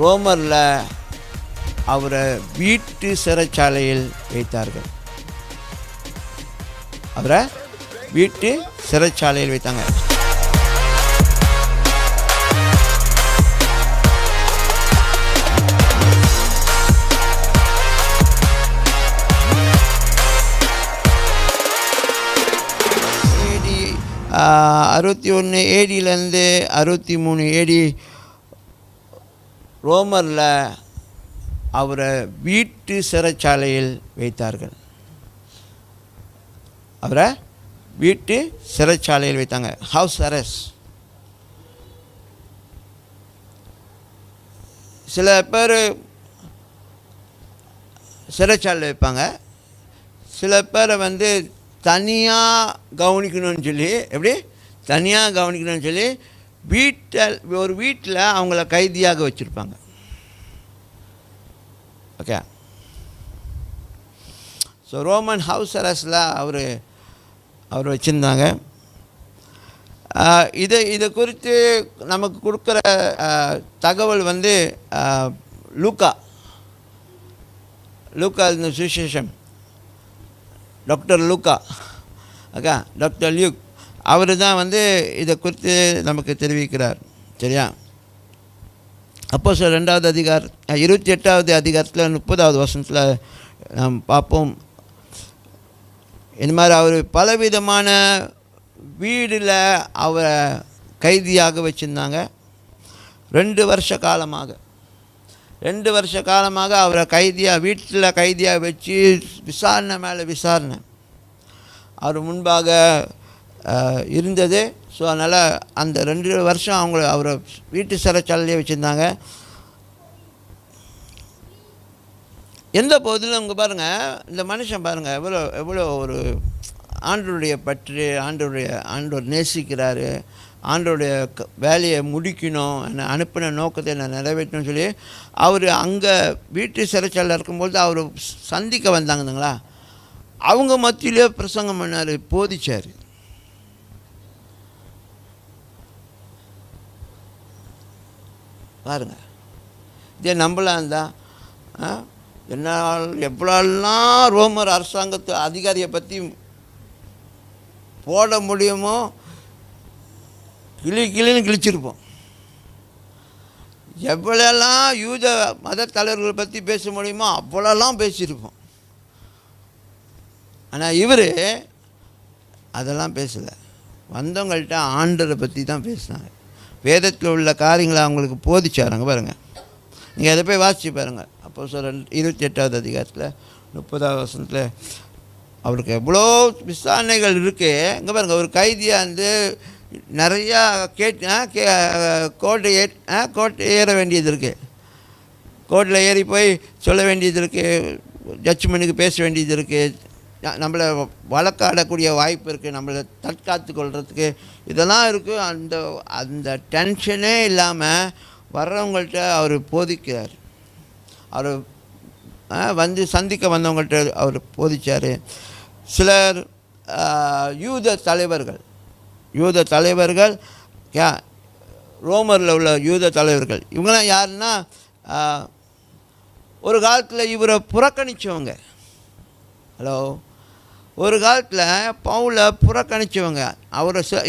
ரோமரில் அவரை வீட்டு சிறைச்சாலையில் வைத்தார்கள். அவரை வீட்டு சிறைச்சாலையில் வைத்தாங்க. AD 61 ADலேருந்து 63 AD ரோமரில் அவரை வீட்டு சிறைச்சாலையில் வைத்தார்கள். அவரை வீட்டு சிறைச்சாலையில் வைத்தாங்க. House arrest. சில பேர் சிறைச்சாலையில் வைப்பாங்க. சில பேரை தனியாக கவனிக்கணும்னு சொல்லி, எப்படி தனியாக கவனிக்கணும்னு சொல்லி ஒரு வீட்டில் அவங்கள கைதியாக வச்சுருப்பாங்க. ஓகே. ஸோ ரோமன் ஹவுஸ் அரெஸ்டில் அவர் வச்சுருந்தாங்க. இதை குறித்து நமக்கு கொடுக்குற தகவல் லூக்கா இந்த சுவிசேஷம், டாக்டர் லூக்கா, ஓகே, டாக்டர் லியூக், அவர் தான் இதை குறித்து நமக்கு தெரிவிக்கிறார். சரியா? அப்போஸ்தலர் 2வது அதிகாரம் 28வது அதிகாரத்தில் 30வது வசனத்தில் நாம் பார்ப்போம். இந்த மாதிரி அவர் பலவிதமான வீடில் அவரை கைதியாக வச்சுருந்தாங்க. 2 வருஷ காலமாக அவரை வீட்டில் கைதியாக வச்சு விசாரணை மேலே விசாரணை அவர் முன்பாக இருந்தது. ஸோ அதனால் அந்த 2 வருஷம் அவரை வீட்டு சிறைச்சாலையே வச்சுருந்தாங்க. எந்த போதிலும் இங்கே பாருங்கள், இந்த மனுஷன் பாருங்கள் எவ்வளோ ஒரு ஆண்டவருடைய பற்று, ஆண்டவர் நேசிக்கிறாரு, ஆண்டவருடைய வேலையை முடிக்கணும், என்னை அனுப்பின நோக்கத்தை நான் நிறைவேற்றணும்னு சொல்லி அவர் அங்கே வீட்டு சிறைச்சாலையில் இருக்கும்போது அவர் சந்திக்க வந்தாங்கங்களா, அவங்க மத்தியிலே பிரசங்கம் பண்ணார், போதிச்சார். பாருங்கள், இதே நம்பலாம் தான் எவ்வளோலாம் ரோமர் அரசாங்கத்து அதிகாரியை பற்றி போட முடியுமோ கிளின்னு கிழிச்சிருப்போம். எவ்வளோலாம் யூத மத தலைவர்களை பற்றி பேச முடியுமோ அவ்வளோலாம் பேசியிருப்போம். ஆனால் இவர் அதெல்லாம் பேசலை. வந்தவங்கள்ட்ட ஆண்டரை பற்றி தான் பேசினாங்க. வேதத்தில் உள்ள காரியங்களை அவங்களுக்கு போதிச்சாருங்க. பாருங்கள், நீங்கள் அதை போய் வாசித்து பாருங்கள். அப்போஸ்தலர் 28வது அதிகாரத்தில் 30வது வசனத்தில் அவருக்கு எவ்வளோ விசாரணைகள் இருக்குது. இங்கே பாருங்கள், ஒரு கைதியாக நிறையா கோர்ட்டு ஏற வேண்டியது இருக்குது. கோர்ட்டில் ஏறி போய் சொல்ல வேண்டியது இருக்குது, ஜட்ஜ்மெண்ட்டுக்கு பேச வேண்டியது இருக்குது, நம்மளை வழக்காடக்கூடிய வாய்ப்பு இருக்குது, நம்மளை தற்காத்து கொள்கிறதுக்கு இதெல்லாம் இருக்குது. அந்த டென்ஷனே இல்லாமல் வர்றவங்கள்ட்ட அவர் போதிக்கிறார். அவர் சந்திக்க வந்தவங்கள்ட்ட அவர் போதிச்சார். சிலர் யூத தலைவர்கள் ரோமரில் உள்ள யூத தலைவர்கள், இவங்களாம் யாருன்னா ஒரு காலத்தில் இவரை புறக்கணித்தவங்க. ஒரு காலத்தில் பவுலை புறக்கணித்தவங்க,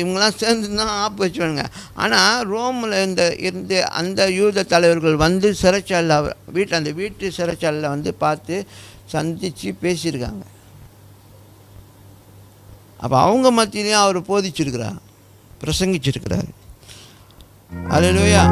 இவங்களாம் சேர்ந்து தான் ஆப்பு வச்சுவாங்க. ஆனால் ரோமில் இருந்து அந்த யூத தலைவர்கள் சிறைச்சாலையில் அந்த வீட்டு சிறைச்சாலையில் பார்த்து சந்தித்து பேசியிருக்காங்க. அப்போ அவங்க மத்தியிலையும் அவர் போதிச்சிருக்கிறார், பிரசங்கிச்சிருக்கிறார். அல்லேலூயா.